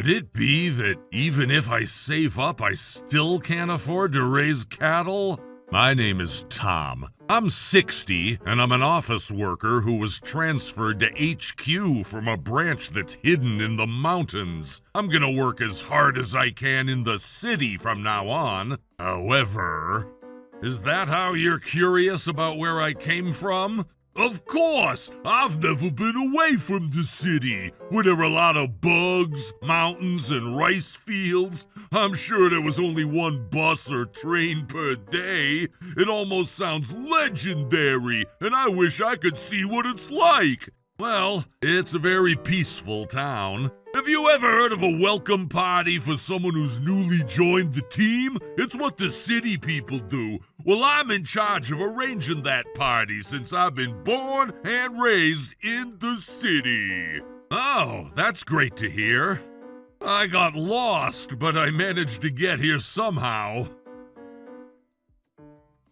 Could it be that even if I save up, I still can't afford to raise cattle? My name is Tom. I'm 60, and I'm an office worker who was transferred to HQ from a branch that's hidden in the mountains. I'm gonna work as hard as I can in the city from now on. However, is that how you're curious about where I came from? Of course! I've never been away from the city, where there are a lot of bugs, mountains, and rice fields. I'm sure there was only one bus or train per day. It almost sounds legendary, and I wish I could see what it's like. Well, it's a very peaceful town. Have you ever heard of a welcome party for someone who's newly joined the team? It's what the city people do. Well, I'm in charge of arranging that party since I've been born and raised in the city. Oh, that's great to hear. I got lost, but I managed to get here somehow.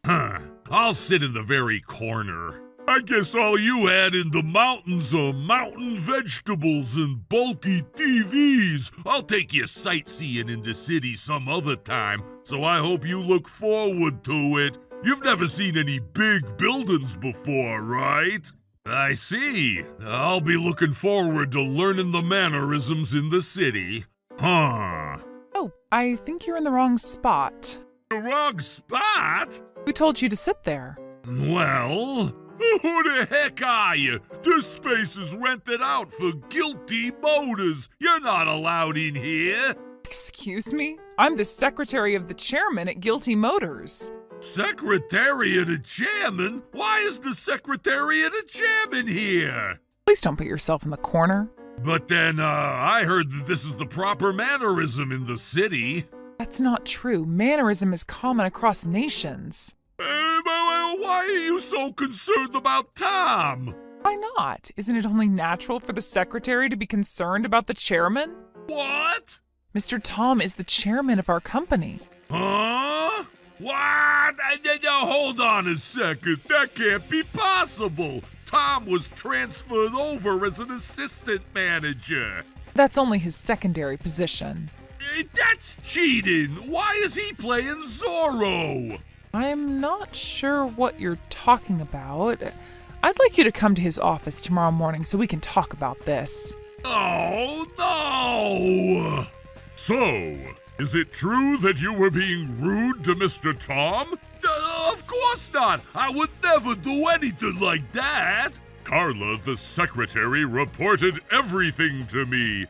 I'll sit in the very corner. I guess all you had in the mountains are mountain vegetables and bulky TVs. I'll take you sightseeing in the city some other time, so I hope you look forward to it. You've never seen any big buildings before, right? I see. I'll be looking forward to learning the mannerisms in the city. Huh. Oh, I think you're in the wrong spot. The wrong spot? Who told you to sit there? Well, who the heck are you? This space is rented out for guilty motors. You're not allowed in here. Excuse me? I'm the secretary of the chairman at Guilty Motors. Secretary of the chairman? Why is the secretary of the chairman here? Please don't put yourself in the corner. But then, I heard that this is the proper mannerism in the city. That's not true. Mannerism is common across nations. Why are you so concerned about Tom? Why not? Isn't it only natural for the secretary to be concerned about the chairman? What? Mr. Tom is the chairman of our company. Huh? What? Hold on a second. That can't be possible. Tom was transferred over as an assistant manager. That's only his secondary position. That's cheating. Why is he playing Zorro? I'm not sure what you're talking about. I'd like you to come to his office tomorrow morning so we can talk about this. Oh, no! So, is it true that you were being rude to Mr. Tom? Of course not! I would never do anything like that! Carla, the secretary, reported everything to me.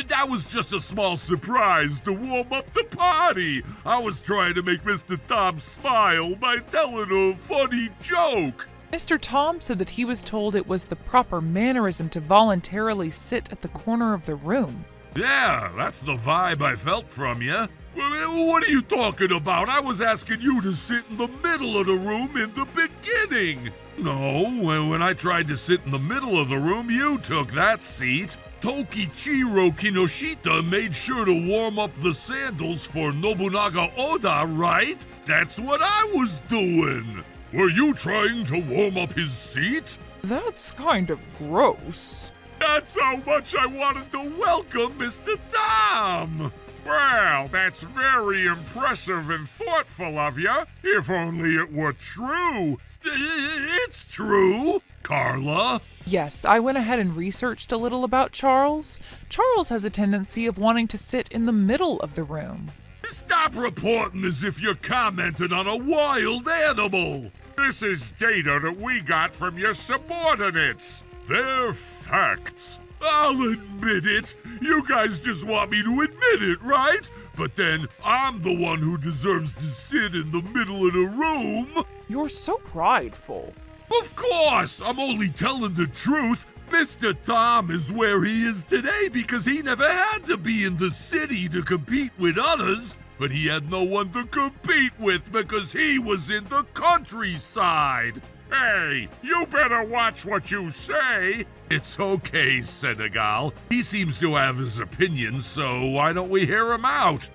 That was just a small surprise to warm up the party. I was trying to make Mr. Tom smile by telling a funny joke. Mr. Tom said that he was told it was the proper mannerism to voluntarily sit at the corner of the room. Yeah, that's the vibe I felt from you. What are you talking about? I was asking you to sit in the middle of the room in the beginning. No, when I tried to sit in the middle of the room, you took that seat. Tokichiro Kinoshita made sure to warm up the sandals for Nobunaga Oda, right? That's what I was doing. Were you trying to warm up his seat? That's kind of gross. That's how much I wanted to welcome Mr. Tom. Well, that's very impressive and thoughtful of you. If only it were true. It's true, Carla. Yes, I went ahead and researched a little about Charles. Charles has a tendency of wanting to sit in the middle of the room. Stop reporting as if you're commenting on a wild animal. This is data that we got from your subordinates. They're facts. I'll admit it. You guys just want me to admit it, right? But then I'm the one who deserves to sit in the middle of the room. You're so prideful. Of course! I'm only telling the truth. Mr. Tom is where he is today because he never had to be in the city to compete with others. But he had no one to compete with because he was in the countryside. Hey, you better watch what you say. It's okay, Senegal. He seems to have his opinions, so why don't we hear him out?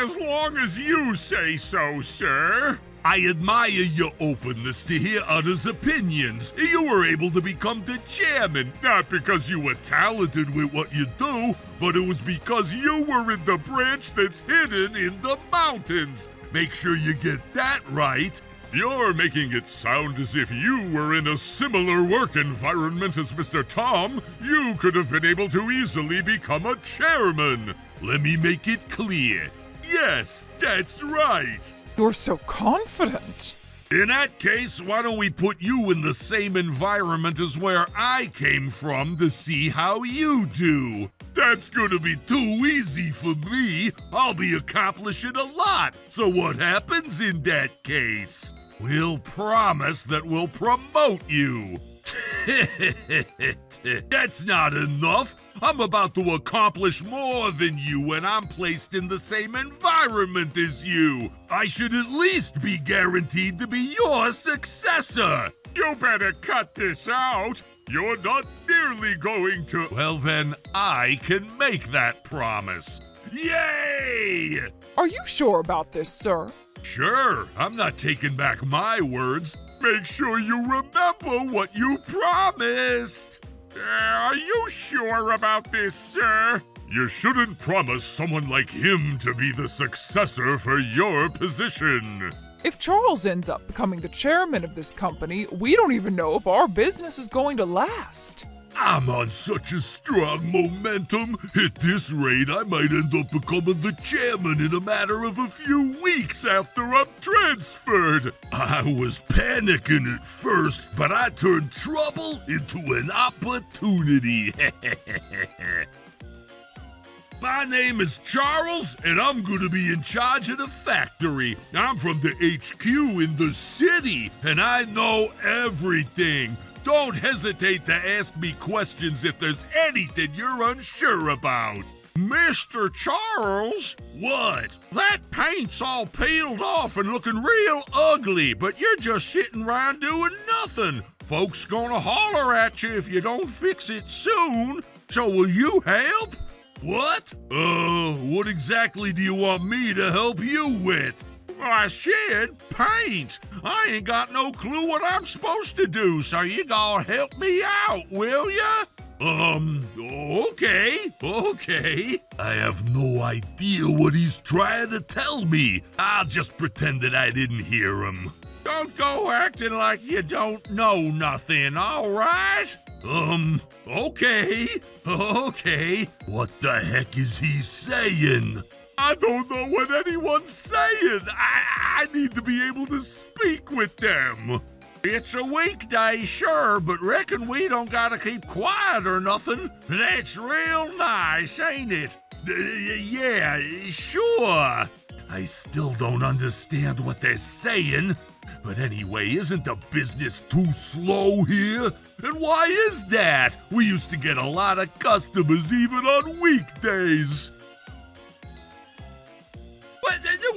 As long as you say so, sir. I admire your openness to hear others' opinions. You were able to become the chairman, not because you were talented with what you do, but it was because you were in the branch that's hidden in the mountains. Make sure you get that right. You're making it sound as if you were in a similar work environment as Mr. Tom. You could have been able to easily become a chairman. Let me make it clear. Yes, that's right. You're so confident. In that case, why don't we put you in the same environment as where I came from to see how you do? That's gonna be too easy for me. I'll be accomplishing a lot. So what happens in that case? We'll promise that we'll promote you. That's not enough. I'm about to accomplish more than you when I'm placed in the same environment as you. I should at least be guaranteed to be your successor. You better cut this out. You're not nearly going to... Well then, I can make that promise. Yay! Are you sure about this, sir? Sure, I'm not taking back my words. Make sure you remember what you promised. Are you sure about this, sir? You shouldn't promise someone like him to be the successor for your position. If Charles ends up becoming the chairman of this company, we don't even know if our business is going to last. I'm on such a strong momentum. At this rate, I might end up becoming the chairman in a matter of a few weeks after I'm transferred. I was panicking at first, but I turned trouble into an opportunity. My name is Charles, and I'm gonna be in charge of the factory. I'm from the HQ in the city, and I know everything. Don't hesitate to ask me questions if there's anything you're unsure about. Mr. Charles? What? That paint's all peeled off and looking real ugly, but you're just sitting around doing nothing. Folks gonna holler at you if you don't fix it soon. So will you help? What? What exactly do you want me to help you with? I said paint. I ain't got no clue what I'm supposed to do, so you gonna help me out, will ya? Okay. I have no idea what he's trying to tell me. I'll just pretend that I didn't hear him. Don't go acting like you don't know nothing, all right? Okay. What the heck is he saying? I don't know what anyone's saying. I need to be able to speak with them. It's a weekday, sure, but reckon we don't gotta keep quiet or nothing. That's real nice, ain't it? Yeah, sure. I still don't understand what they're saying. But anyway, isn't the business too slow here? And why is that? We used to get a lot of customers even on weekdays.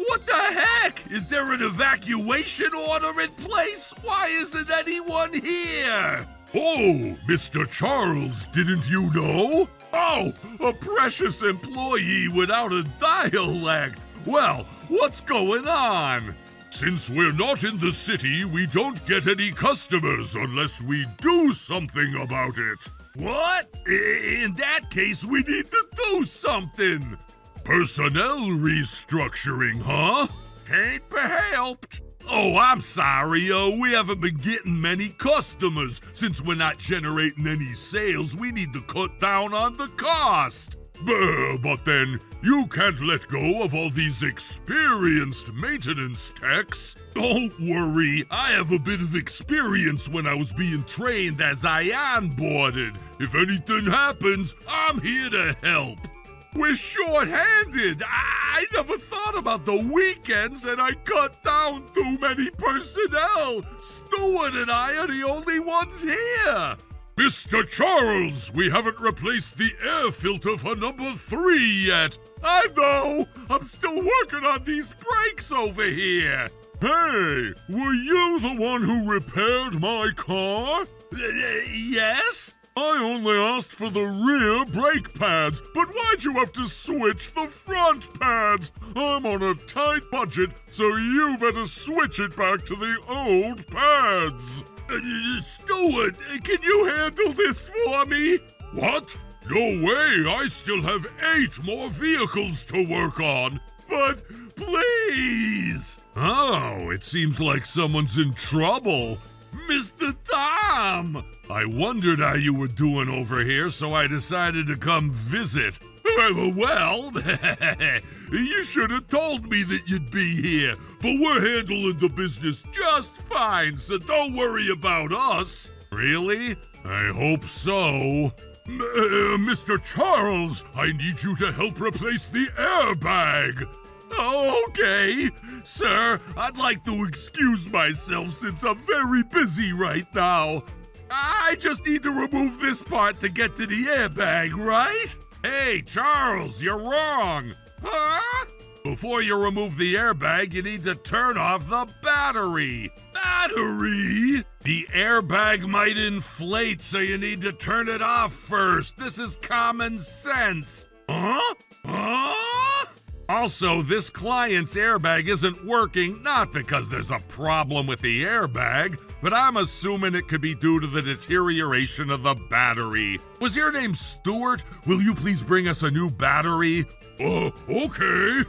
What the heck? Is there an evacuation order in place? Why isn't anyone here? Oh, Mr. Charles, didn't you know? Oh, a precious employee without a dialect. Well, what's going on? Since we're not in the city, we don't get any customers unless we do something about it. What? In that case, we need to do something. Personnel restructuring, huh? Can't be helped. Oh, I'm sorry, we haven't been getting many customers. Since we're not generating any sales, we need to cut down on the cost. But then, you can't let go of all these experienced maintenance techs. Don't worry, I have a bit of experience when I was being trained as I onboarded. If anything happens, I'm here to help. We're short-handed. I never thought about the weekends and I cut down too many personnel. Stewart and I are the only ones here. Mr. Charles, we haven't replaced the air filter for number 3 yet. I know. I'm still working on these brakes over here. Hey, were you the one who repaired my car? Yes. I only asked for the rear brake pads, but why'd you have to switch the front pads? I'm on a tight budget, so you better switch it back to the old pads. Stuart, can you handle this for me? What? No way, I still have 8 more vehicles to work on. But please! Oh, it seems like someone's in trouble. Mr. Tom! I wondered how you were doing over here, so I decided to come visit. Well, you should have told me that you'd be here, but we're handling the business just fine, so don't worry about us. Really? I hope so. Mr. Charles, I need you to help replace the airbag. Oh, okay. Sir, I'd like to excuse myself since I'm very busy right now. I just need to remove this part to get to the airbag, right? Hey, Charles, you're wrong. Huh? Before you remove the airbag, you need to turn off the battery. Battery? The airbag might inflate, so you need to turn it off first. This is common sense. Huh? Also, this client's airbag isn't working, not because there's a problem with the airbag, but I'm assuming it could be due to the deterioration of the battery. Was your name Stuart? Will you please bring us a new battery? Okay.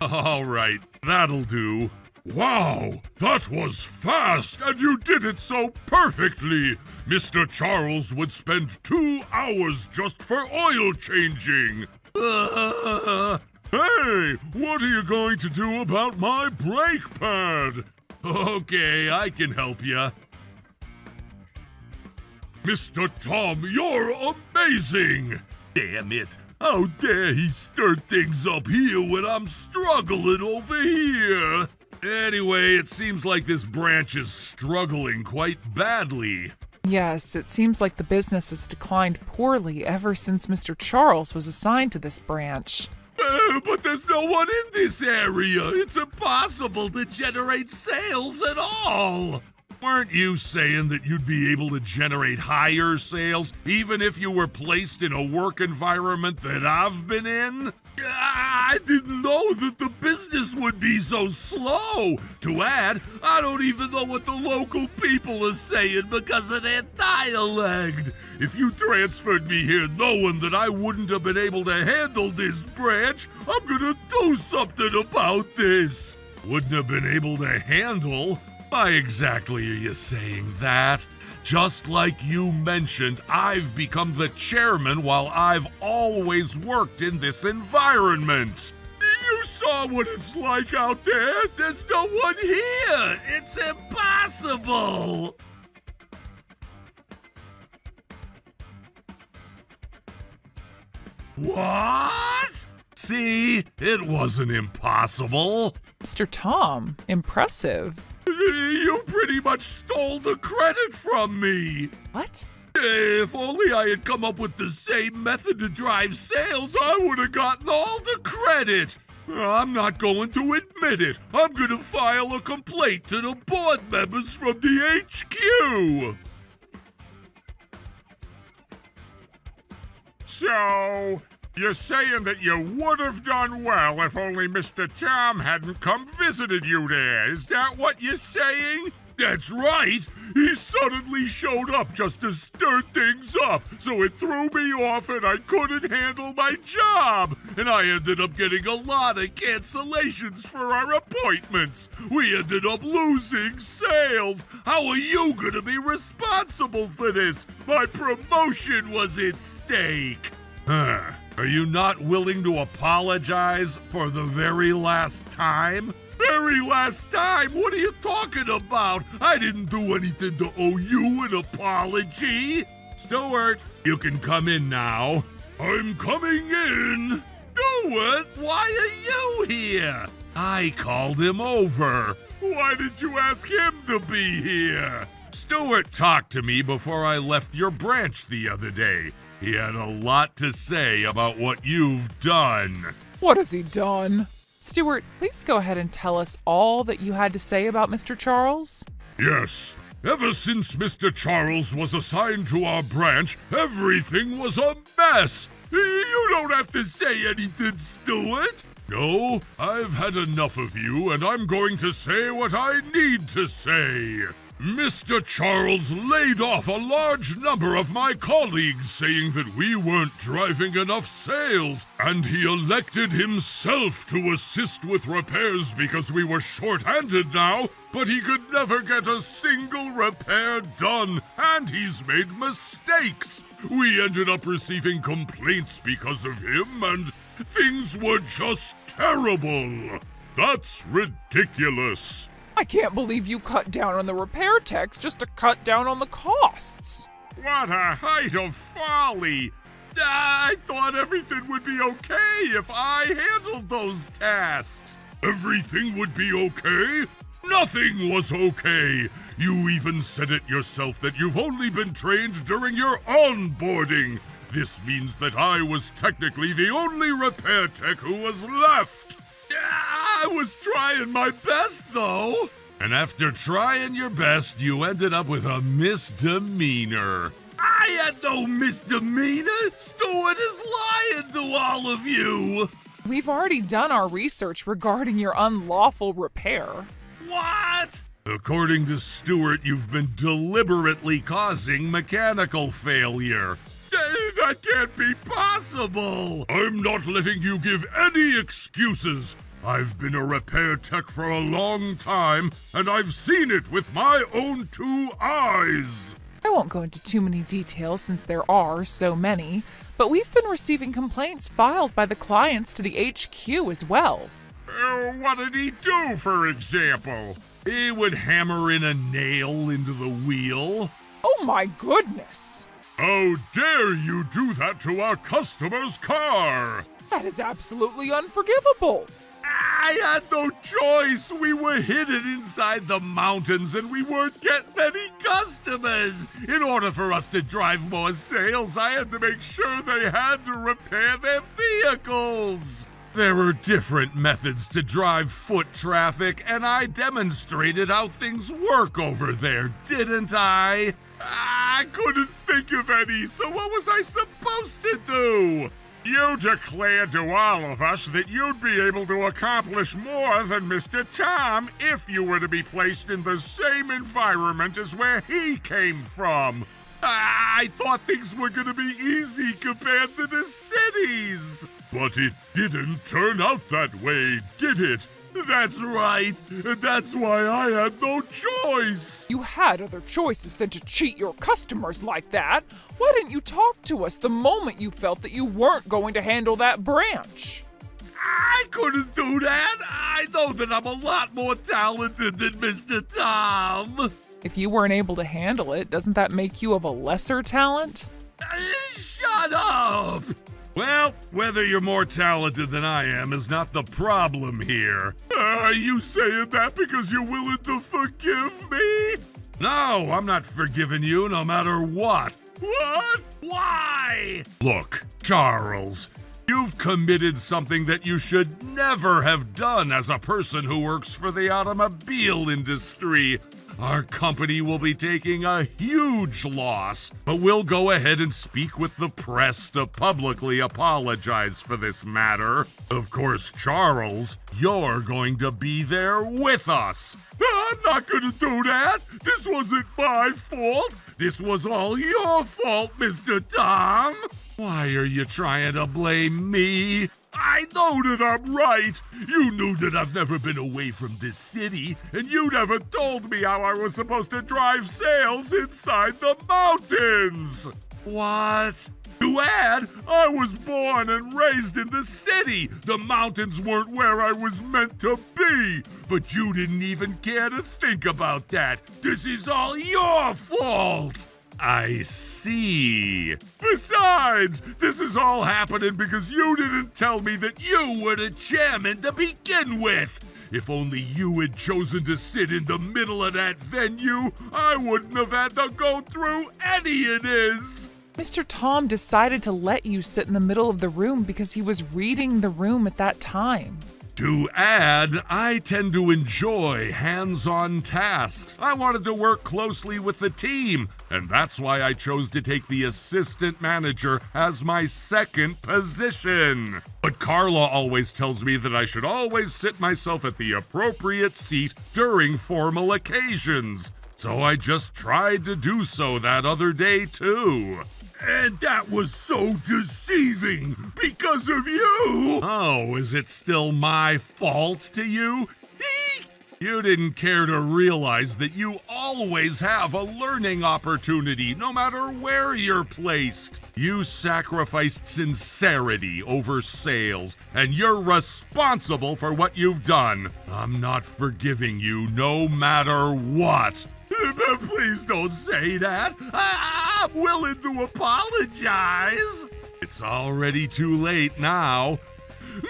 All right, that'll do. Wow, that was fast, and you did it so perfectly. Mr. Charles would spend 2 hours just for oil changing. Hey, what are you going to do about my brake pad? Okay, I can help you. Mr. Tom, you're amazing! Damn it, how dare he stir things up here when I'm struggling over here? Anyway, it seems like this branch is struggling quite badly. Yes, it seems like the business has declined poorly ever since Mr. Charles was assigned to this branch. But there's no one in this area. It's impossible to generate sales at all. Weren't you saying that you'd be able to generate higher sales even if you were placed in a work environment that I've been in? I didn't know that the business would be so slow. To add, I don't even know what the local people are saying because of their dialect. If you transferred me here knowing that I wouldn't have been able to handle this branch, I'm gonna do something about this. Wouldn't have been able to handle? Why exactly are you saying that? Just like you mentioned, I've become the chairman while I've always worked in this environment. You saw what it's like out there. There's no one here. It's impossible. What? See, it wasn't impossible. Mr. Tom, impressive. You pretty much stole the credit from me. What? If only I had come up with the same method to drive sales, I would have gotten all the credit. I'm not going to admit it. I'm going to file a complaint to the board members from the HQ. So, you're saying that you would have done well if only Mr. Tom hadn't come visited you there. Is that what you're saying? That's right. He suddenly showed up just to stir things up, so it threw me off and I couldn't handle my job. And I ended up getting a lot of cancellations for our appointments. We ended up losing sales. How are you going to be responsible for this? My promotion was at stake. Are you not willing to apologize for the very last time? Very last time? What are you talking about? I didn't do anything to owe you an apology. Stuart, you can come in now. I'm coming in. Stuart, why are you here? I called him over. Why did you ask him to be here? Stuart talked to me before I left your branch the other day. He had a lot to say about what you've done. What has he done? Stuart, please go ahead and tell us all that you had to say about Mr. Charles. Yes, Ever since Mr. Charles was assigned to our branch, everything was a mess. You don't have to say anything, Stuart. No, I've had enough of you, and I'm going to say what I need to say. Mr. Charles laid off a large number of my colleagues, saying that we weren't driving enough sales, and he elected himself to assist with repairs because we were short-handed now, but he could never get a single repair done, and he's made mistakes. We ended up receiving complaints because of him, and things were just terrible. That's ridiculous. I can't believe you cut down on the repair techs just to cut down on the costs. What a height of folly! I thought everything would be okay if I handled those tasks. Everything would be okay? Nothing was okay. You even said it yourself that you've only been trained during your onboarding. This means that I was technically the only repair tech who was left. I was trying my best, though. And after trying your best, you ended up with a misdemeanor. I had no misdemeanor. Stuart is lying to all of you. We've already done our research regarding your unlawful repair. What? According to Stuart, you've been deliberately causing mechanical failure. That can't be possible. I'm not letting you give any excuses. I've been a repair tech for a long time, and I've seen it with my own 2 eyes. I won't go into too many details since there are so many, but we've been receiving complaints filed by the clients to the HQ as well. What did he do, for example? He would hammer in a nail into the wheel. Oh my goodness! How dare you do that to our customer's car? That is absolutely unforgivable. I had no choice. We were hidden inside the mountains and we weren't getting any customers. In order for us to drive more sales, I had to make sure they had to repair their vehicles. There were different methods to drive foot traffic, and I demonstrated how things work over there, didn't I? I couldn't think of any, so what was I supposed to do? You declared to all of us that you'd be able to accomplish more than Mr. Tom if you were to be placed in the same environment as where he came from. I thought things were going to be easy compared to the cities. But it didn't turn out that way, did it? That's right. That's why I had no choice. You had other choices than to cheat your customers like that. Why didn't you talk to us the moment you felt that you weren't going to handle that branch? I couldn't do that. I know that I'm a lot more talented than Mr. Tom. If you weren't able to handle it, doesn't that make you of a lesser talent? Shut up! Well, whether you're more talented than I am is not the problem here. Are you saying that because you're willing to forgive me? No, I'm not forgiving you no matter what. What? Why? Look, Charles, you've committed something that you should never have done as a person who works for the automobile industry. Our company will be taking a huge loss, but we'll go ahead and speak with the press to publicly apologize for this matter. Of course, Charles, you're going to be there with us. I'm not going to do that. This wasn't my fault. This was all your fault, Mr. Tom. Why are you trying to blame me? I know that I'm right. You knew that I've never been away from this city, and you never told me how I was supposed to drive sales inside the mountains. What? To add, I was born and raised in the city. The mountains weren't where I was meant to be. But you didn't even care to think about that. This is all your fault. I see. Besides, this is all happening because you didn't tell me that you were the chairman to begin with. If only you had chosen to sit in the middle of that venue, I wouldn't have had to go through any of this. Mr. Tom decided to let you sit in the middle of the room because he was reading the room at that time. To add, I tend to enjoy hands-on tasks. I wanted to work closely with the team, and that's why I chose to take the assistant manager as my second position. But Carla always tells me that I should always sit myself at the appropriate seat during formal occasions. So I just tried to do so that other day too. And that was so deceiving because of you! Oh, is it still my fault to you? You didn't care to realize that you always have a learning opportunity, no matter where you're placed. You sacrificed sincerity over sales, and you're responsible for what you've done. I'm not forgiving you no matter what. Please don't say that. I'm willing to apologize. It's already too late now.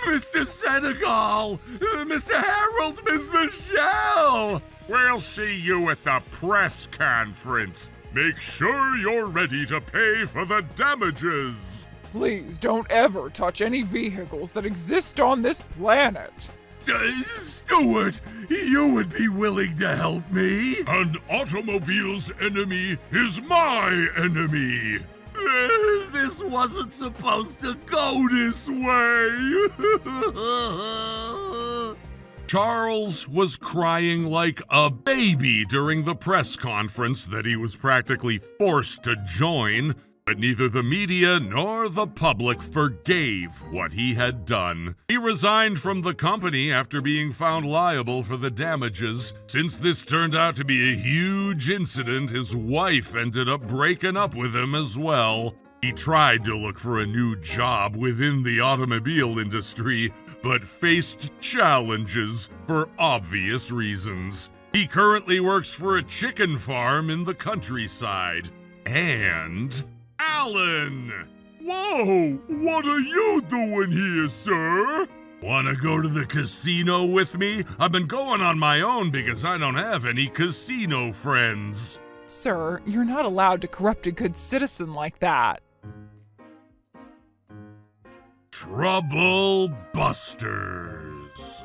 Mr. Senegal, Mr. Harold, Miss Michelle. We'll see you at the press conference. Make sure you're ready to pay for the damages. Please don't ever touch any vehicles that exist on this planet. Stuart, you would be willing to help me? An automobile's enemy is my enemy. This wasn't supposed to go this way. Charles was crying like a baby during the press conference that he was practically forced to join. But neither the media nor the public forgave what he had done. He resigned from the company after being found liable for the damages. Since this turned out to be a huge incident, his wife ended up breaking up with him as well. He tried to look for a new job within the automobile industry, but faced challenges for obvious reasons. He currently works for a chicken farm in the countryside. And Alan! Whoa! What are you doing here, sir? Wanna go to the casino with me? I've been going on my own because I don't have any casino friends. Sir, you're not allowed to corrupt a good citizen like that. Trouble Busters.